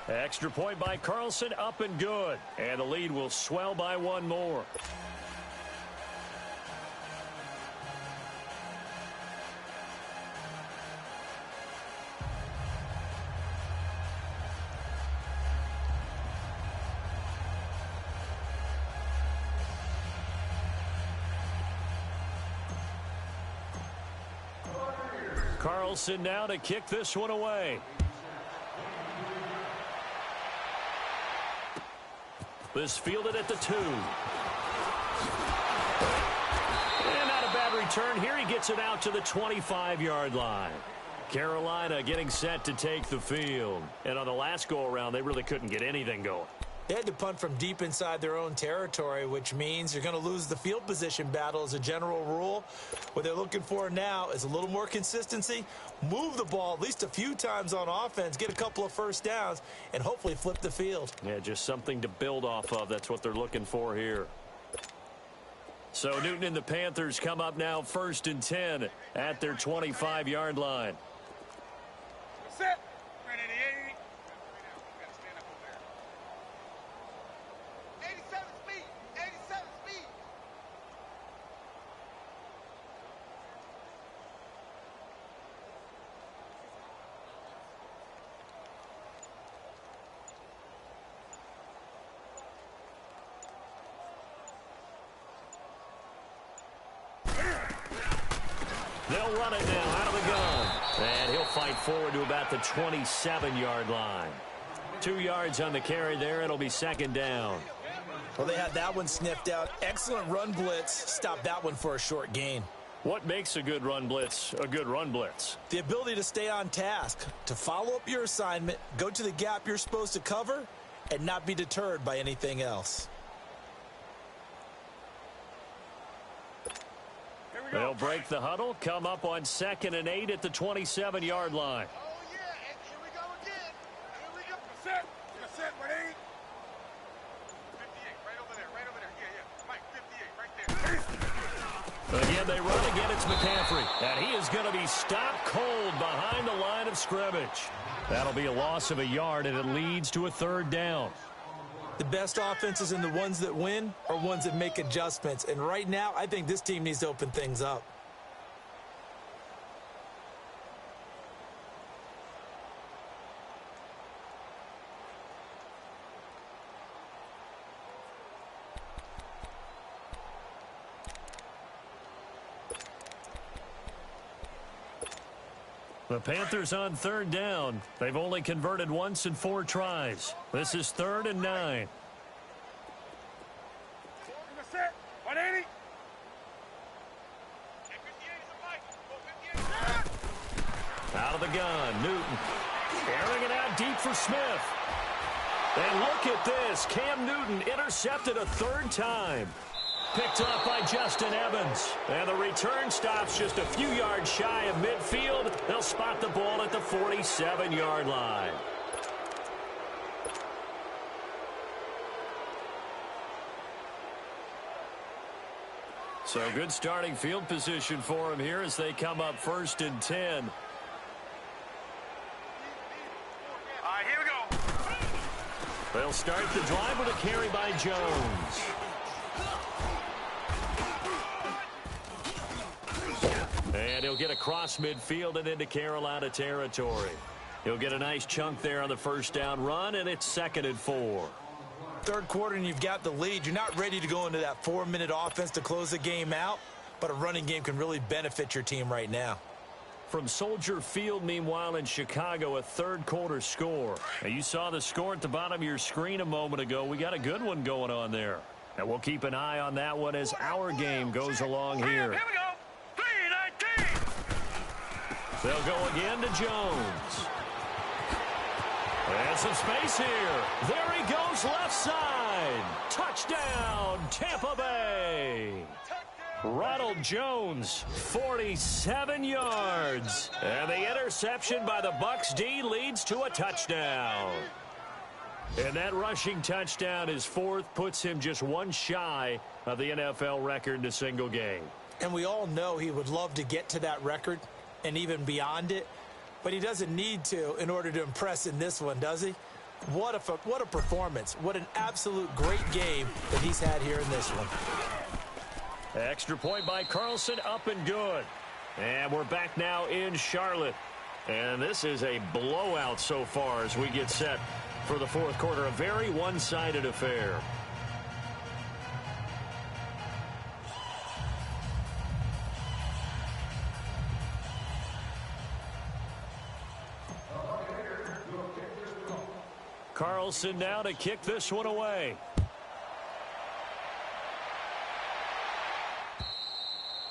S1: Extra point by Carlson, up and good. And the lead will swell by 1 more. Carlson now to kick this one away. This fielded at the 2. And not a bad return. Here he gets it out to the 25-yard line. Carolina getting set to take the field. And on the last go-around, they really couldn't get anything going.
S3: They had to punt from deep inside their own territory, which means you're going to lose the field position battle as a general rule. What they're looking for now is a little more consistency, move the ball at least a few times on offense, get a couple of first downs, and hopefully flip the field.
S1: Yeah, just something to build off of. That's what they're looking for here. So Newton and the Panthers come up now 1st and 10 at their 25-yard line.
S4: Set.
S1: They'll run it now out of the gun. And he'll fight forward to about the 27-yard line. 2 yards on the carry there. It'll be 2nd down.
S3: Well, they had that one sniffed out. Excellent run blitz. Stop that one for a short gain.
S1: What makes a good run blitz a good run blitz?
S3: The ability to stay on task, to follow up your assignment, go to the gap you're supposed to cover, and not be deterred by anything else.
S4: Here we
S1: They'll break the huddle, come up on 2nd and 8 at the 27-yard line.
S4: Oh, yeah, and here we go again. Here we go. Set. You're set, 180. 58, right over there, Yeah. Mike, 58, right there.
S1: Again, they run again. It's McCaffrey. And he is going to be stopped cold behind the line of scrimmage. That'll be a loss of a yard, and it leads to a 3rd down.
S3: The best offenses and the ones that win are ones that make adjustments. And right now, I think this team needs to open things up.
S1: The Panthers on 3rd down. They've only converted once in 4 tries. This is 3rd and 9.
S4: Set, 180.
S1: Out of the gun, Newton. Airing it out deep for Smith. And look at this. Cam Newton intercepted a 3rd time. Picked off by Justin Evans. And the return stops just a few yards shy of midfield. They'll spot the ball at the 47-yard line. So good starting field position for him here as they come up 1st and 10.
S4: All right, here we go.
S1: They'll start the drive with a carry by Jones. And he'll get across midfield and into Carolina territory. He'll get a nice chunk there on the 1st down run, and it's 2nd and 4.
S3: 3rd quarter and you've got the lead. You're not ready to go into that 4-minute offense to close the game out, but a running game can really benefit your team right now.
S1: From Soldier Field, meanwhile, in Chicago, a 3rd quarter score. Now, you saw the score at the bottom of your screen a moment ago. We got a good one going on there. And we'll keep an eye on that one as our game goes along here.
S4: Here we go. 319.
S1: They'll go again to Jones. And some space here. There he goes left side. Touchdown, Tampa Bay. Ronald Jones, 47 yards. And the interception by the Bucs D leads to a touchdown. And that rushing touchdown, his 4th, puts him just one shy of the NFL record in a single game.
S3: And we all know he would love to get to that record and even beyond it, but he doesn't need to in order to impress in this one, does he? What a performance. What an absolute great game that he's had here in this one.
S1: Extra point by Carlson, up and good. And we're back now in Charlotte. And this is a blowout so far as we get set for the 4th quarter. A very one-sided affair. Carlson now to kick this one away.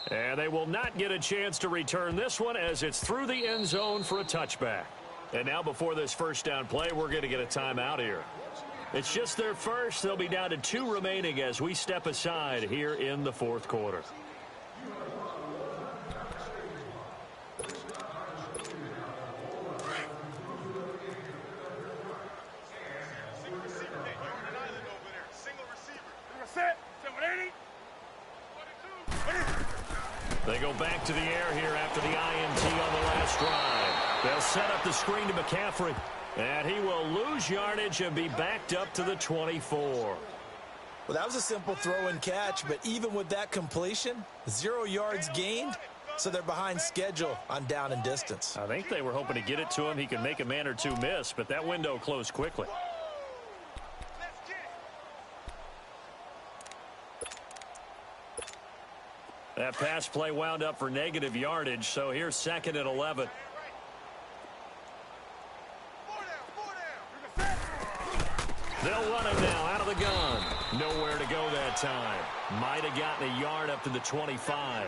S1: And they will not get a chance to return this one as it's through the end zone for a touchback. And now before this 1st down play, we're going to get a timeout here. It's just their first. They'll be down to 2 remaining as we step aside here in the 4th quarter. They go back to the air here after the INT on the last drive. They'll set up the screen to McCaffrey. And he will lose yardage and be backed up to the 24.
S3: Well, that was a simple throw and catch, but even with that completion, 0 yards gained, so they're behind schedule on down and distance.
S1: I think they were hoping to get it to him. He could make a man or two miss, but that window closed quickly. That pass play wound up for negative yardage, so here's 2nd and 11. They'll run it now out of the gun. Nowhere to go that time. Might have gotten a yard up to the 25.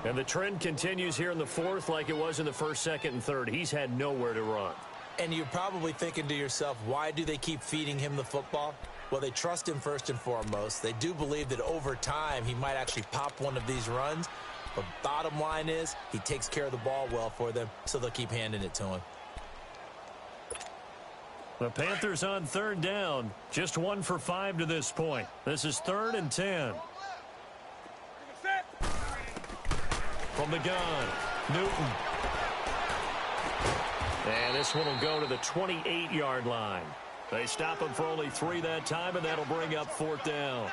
S1: And the trend continues here in the 4th like it was in the 1st, 2nd, and 3rd. He's had nowhere to run.
S3: And you're probably thinking to yourself, why do they keep feeding him the football? Well, they trust him first and foremost. They do believe that over time he might actually pop one of these runs. But bottom line is he takes care of the ball well for them, so they'll keep handing it to him.
S1: The Panthers on third down. Just 1 for 5 to this point. This is 3rd and 10. From the gun, Newton. And this one will go to the 28-yard line. They stop him for only 3 that time, and that'll bring up 4th down.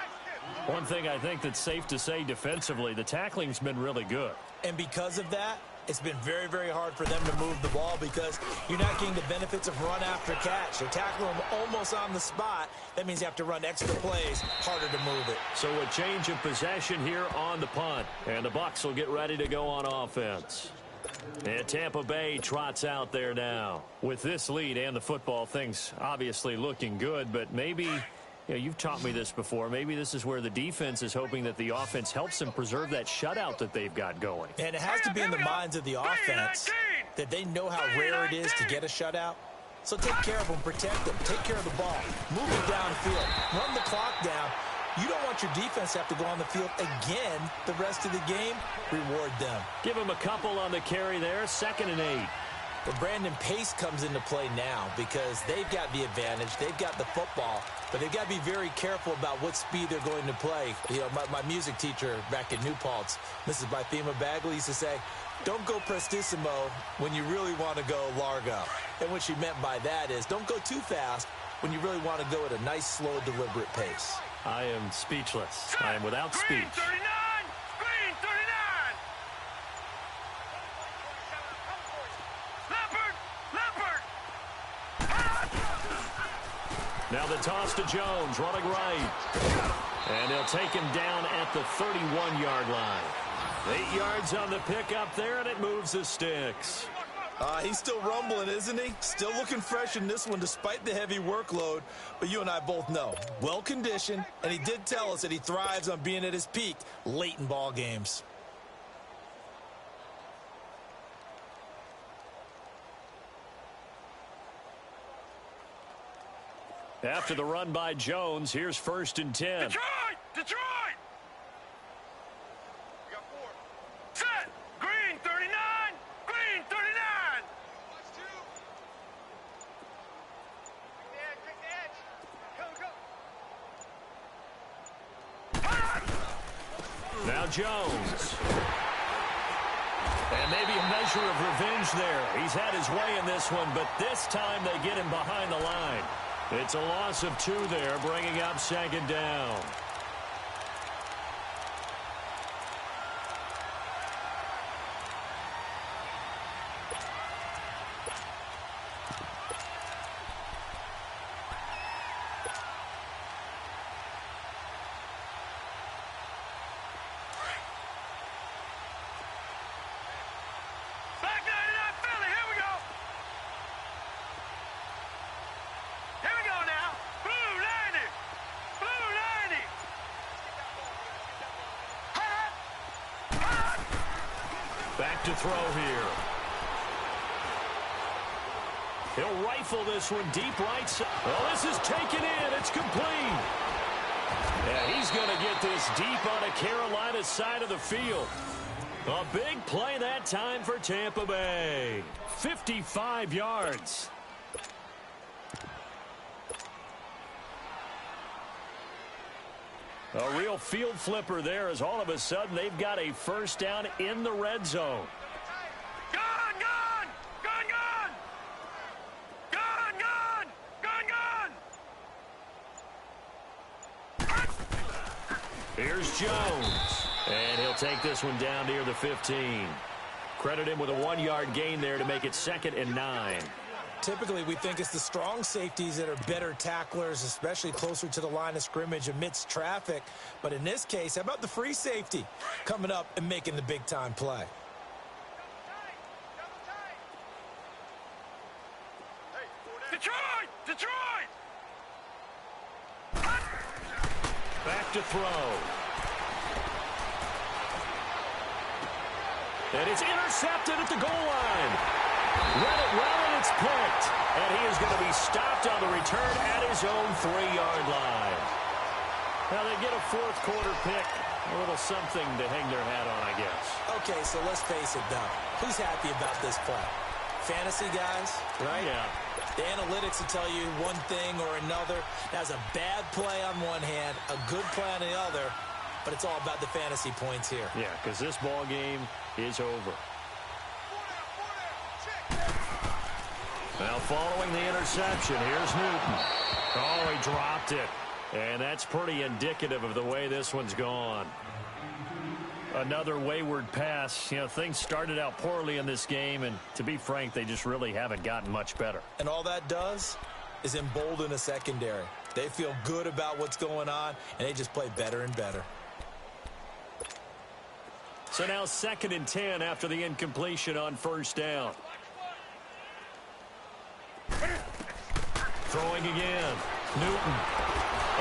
S1: One thing I think that's safe to say defensively, the tackling's been really good.
S3: And because of that, it's been very, very hard for them to move the ball because you're not getting the benefits of run after catch. They're tackling them almost on the spot. That means you have to run extra plays, harder to move it.
S1: So a change of possession here on the punt. And the Bucs will get ready to go on offense. And Tampa Bay trots out there now. With this lead and the football, things obviously looking good, but maybe... you've taught me this before. Maybe this is where the defense is hoping that the offense helps them preserve that shutout that they've got going.
S3: And it has to be in the minds of the offense that they know how rare it is to get a shutout. So take care of them, protect them, take care of the ball, move it downfield, run the clock down. You don't want your defense to have to go on the field again the rest of the game. Reward them.
S1: Give them a couple on the carry there, 2nd and 8.
S3: But Brandon, pace comes into play now because they've got the advantage. They've got the football, but they've got to be very careful about what speed they're going to play. My music teacher back in New Paltz, Mrs. Bythema Bagley, used to say, don't go prestissimo when you really want to go largo. And what she meant by that is don't go too fast when you really want to go at a nice, slow, deliberate pace.
S1: I am speechless. I am without speech. Now the toss to Jones, running right. And they'll take him down at the 31-yard line. 8 yards on the pickup there, and it moves the sticks.
S3: He's still rumbling, isn't he? Still looking fresh in this one despite the heavy workload. But you and I both know, well-conditioned, and he did tell us that he thrives on being at his peak late in ball games.
S1: After the run by Jones, here's 1st and 10.
S4: Detroit! Detroit! We got 4. Set! Green 39! Green 39! Watch 2. Take the edge. Go, go.
S1: Now Jones. And maybe a measure of revenge there. He's had his way in this one, but this time they get him behind the line. It's a loss of 2 there, bringing up 2nd down. Back to throw here. He'll rifle this one deep right side. Oh, this is taken in. It's complete. Yeah, he's going to get this deep on a Carolina side of the field. A big play that time for Tampa Bay. 55 yards. A real field flipper there as all of a sudden they've got a 1st down in the red zone.
S4: Gun, gun! Gun, gun! Gun, gun! Gun, gun!
S1: Here's Jones. And he'll take this one down near the 15. Credit him with a 1-yard gain there to make it 2nd and 9.
S3: Typically, we think it's the strong safeties that are better tacklers, especially closer to the line of scrimmage amidst traffic. But in this case, how about the free safety coming up and making the big-time play?
S4: Detroit! Detroit!
S1: Back to throw. And it's intercepted at the goal line. Read it well, and it's picked. And he is going to be stopped on the return at his own 3-yard line. Well, they get a fourth quarter pick. A little something to hang their hat on, I guess.
S3: Okay, so let's face it, though. Who's happy about this play? Fantasy guys, right?
S1: Yeah.
S3: The analytics will tell you one thing or another. That's a bad play on one hand, a good play on the other, but it's all about the fantasy points here.
S1: Yeah, because this ball game is over. Now following the interception, here's Newton. Oh, he dropped it. And that's pretty indicative of the way this one's gone. Another wayward pass. You know, things started out poorly in this game, and to be frank, they just really haven't gotten much better.
S3: And all that does is embolden a secondary. They feel good about what's going on, and they just play better and better.
S1: So now 2nd and 10 after the incompletion on first down. Throwing again. Newton.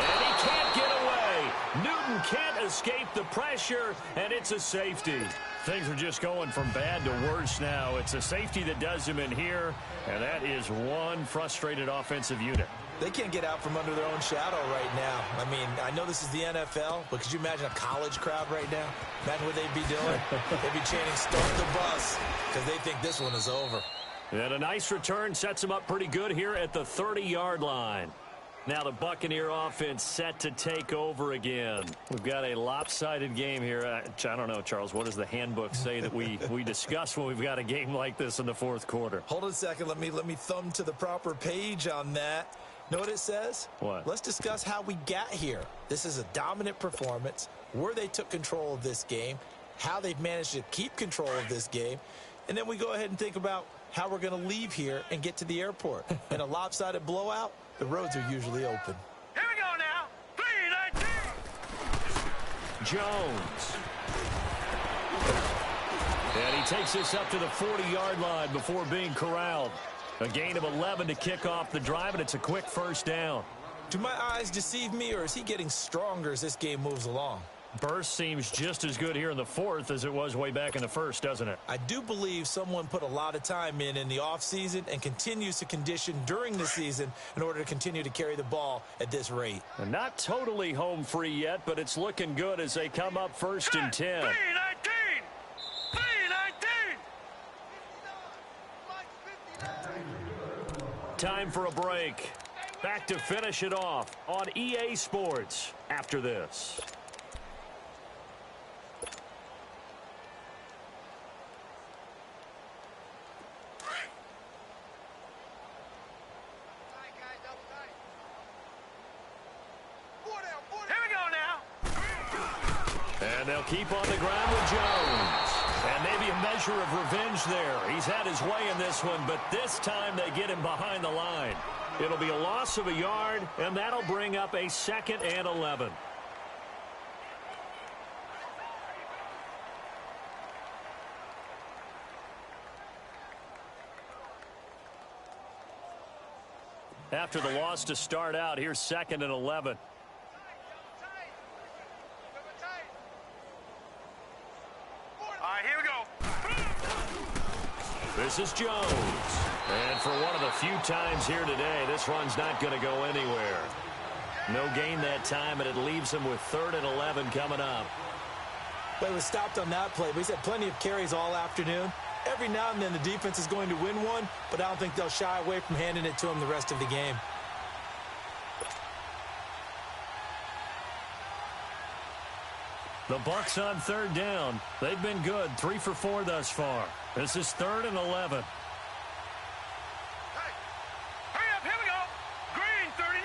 S1: And he can't get away. Newton can't escape the pressure, and it's a safety. Things are just going from bad to worse now. It's a safety that does him in here, and that is one frustrated offensive unit.
S3: They can't get out from under their own shadow right now. I mean, I know this is the NFL, but could you imagine a college crowd right now? Imagine what they'd be doing. They'd be chanting, "Start the bus," because they think this one is over.
S1: And a nice return sets them up pretty good here at the 30-yard line. Now the Buccaneer offense set to take over again. We've got a lopsided game here. I don't know, Charles, what does the handbook say that we discuss when we've got a game like this in the fourth quarter?
S3: Hold on a second. Let me thumb to the proper page on that. Know what it says?
S1: What?
S3: Let's discuss how we got here. This is a dominant performance, where they took control of this game, how they've managed to keep control of this game, and then we go ahead and think about how we're going to leave here and get to the airport. In a lopsided blowout, the roads are usually open.
S4: Here we go now. 3-19.
S1: Jones. And he takes this up to the 40-yard line before being corralled. A gain of 11 to kick off the drive, and it's a quick first down.
S3: Do my eyes deceive me, or is he getting stronger as this game moves along?
S1: Burst seems just as good here in the fourth as it was way back in the first, doesn't it?
S3: I do believe someone put a lot of time in the offseason and continues to condition during the season in order to continue to carry the ball at this rate.
S1: And not totally home free yet, but it's looking good as they come up 1st and 10.
S4: 3-19. 3-19.
S1: Time for a break. Back to finish it off on EA Sports after this. And they'll keep on the ground with Jones. And maybe a measure of revenge there. He's had his way in this one, but this time they get him behind the line. It'll be a loss of a yard, and that'll bring up a 2nd and 11. After the loss to start out, here's 2nd and 11. This is Jones. And for one of the few times here today, this run's not going to go anywhere. No gain that time, and it leaves him with 3rd and 11 coming up.
S3: Well, he was stopped on that play, but he's had plenty of carries all afternoon. Every now and then the defense is going to win one, but I don't think they'll shy away from handing it to him the rest of the game.
S1: The Bucs on 3rd down. They've been good, 3 for 4 thus far. This is 3rd and 11.
S4: Hey, hurry up, here we go. Green 39,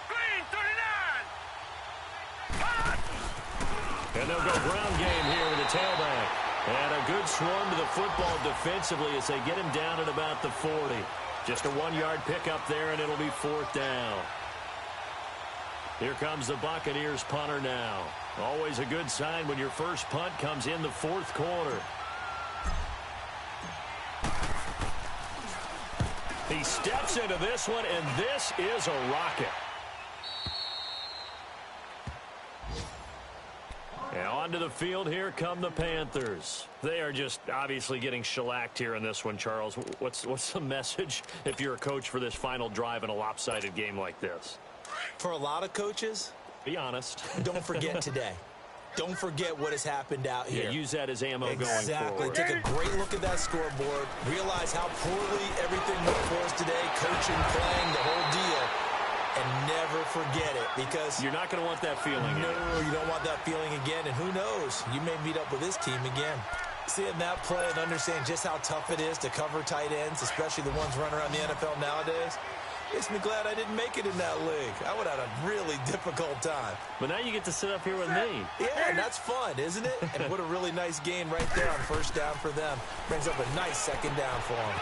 S4: green 39. Hot.
S1: And they'll go ground game here with the tailback. And a good swarm to the football defensively as they get him down at about the 40. Just a 1-yard pickup there, and it'll be 4th down. Here comes the Buccaneers punter now. Always a good sign when your first punt comes in the 4th quarter. He steps into this one, and this is a rocket. And onto the field, here come the Panthers. They are just obviously getting shellacked here in this one, Charles. What's the message if you're a coach for this final drive in a lopsided game like this?
S3: For a lot of coaches,
S1: Be honest.
S3: Don't forget today. Don't forget what has happened out here.
S1: Yeah, use that as ammo going
S3: Exactly.
S1: forward.
S3: Take a great look at that scoreboard. Realize how poorly everything went for us today. Coaching, playing, the whole deal. And never forget it, because
S1: you're not going to want that feeling again.
S3: No, you don't want that feeling again. And who knows? You may meet up with this team again. Seeing that play and understand just how tough it is to cover tight ends, especially the ones running around the NFL nowadays, makes me glad I didn't make it in that league. I would have had a really difficult time.
S1: But now you get to sit up here with me.
S3: Yeah, and that's fun, isn't it? And what a really nice gain right there on first down for them. Brings up a nice second down for them.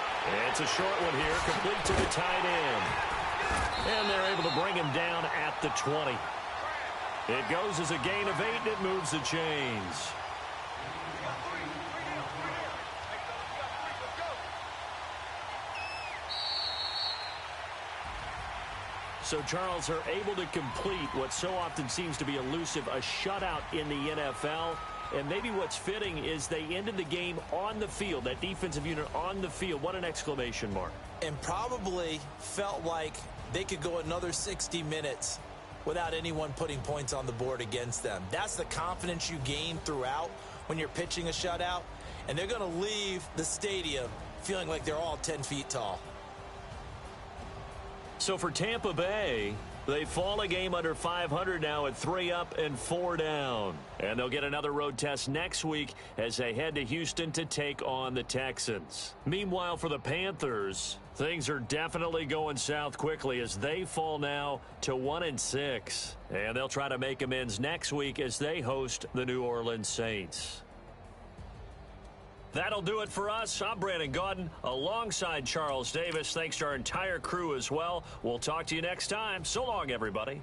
S1: It's a short one here, complete to the tight end. And they're able to bring him down at the 20. It goes as a gain of 8, and it moves the chains. So Charles are able to complete what so often seems to be elusive, a shutout in the NFL. And maybe what's fitting is they ended the game on the field, that defensive unit on the field. What an exclamation mark.
S3: And probably felt like they could go another 60 minutes without anyone putting points on the board against them. That's the confidence you gain throughout when you're pitching a shutout. And they're going to leave the stadium feeling like they're all 10 feet tall.
S1: So for Tampa Bay, they fall a game under 500 now at 3 up and 4 down. And they'll get another road test next week as they head to Houston to take on the Texans. Meanwhile, for the Panthers, things are definitely going south quickly as they fall now to 1-6. And they'll try to make amends next week as they host the New Orleans Saints. That'll do it for us. I'm Brandon Gaudin alongside Charles Davis. Thanks to our entire crew as well. We'll talk to you next time. So long, everybody.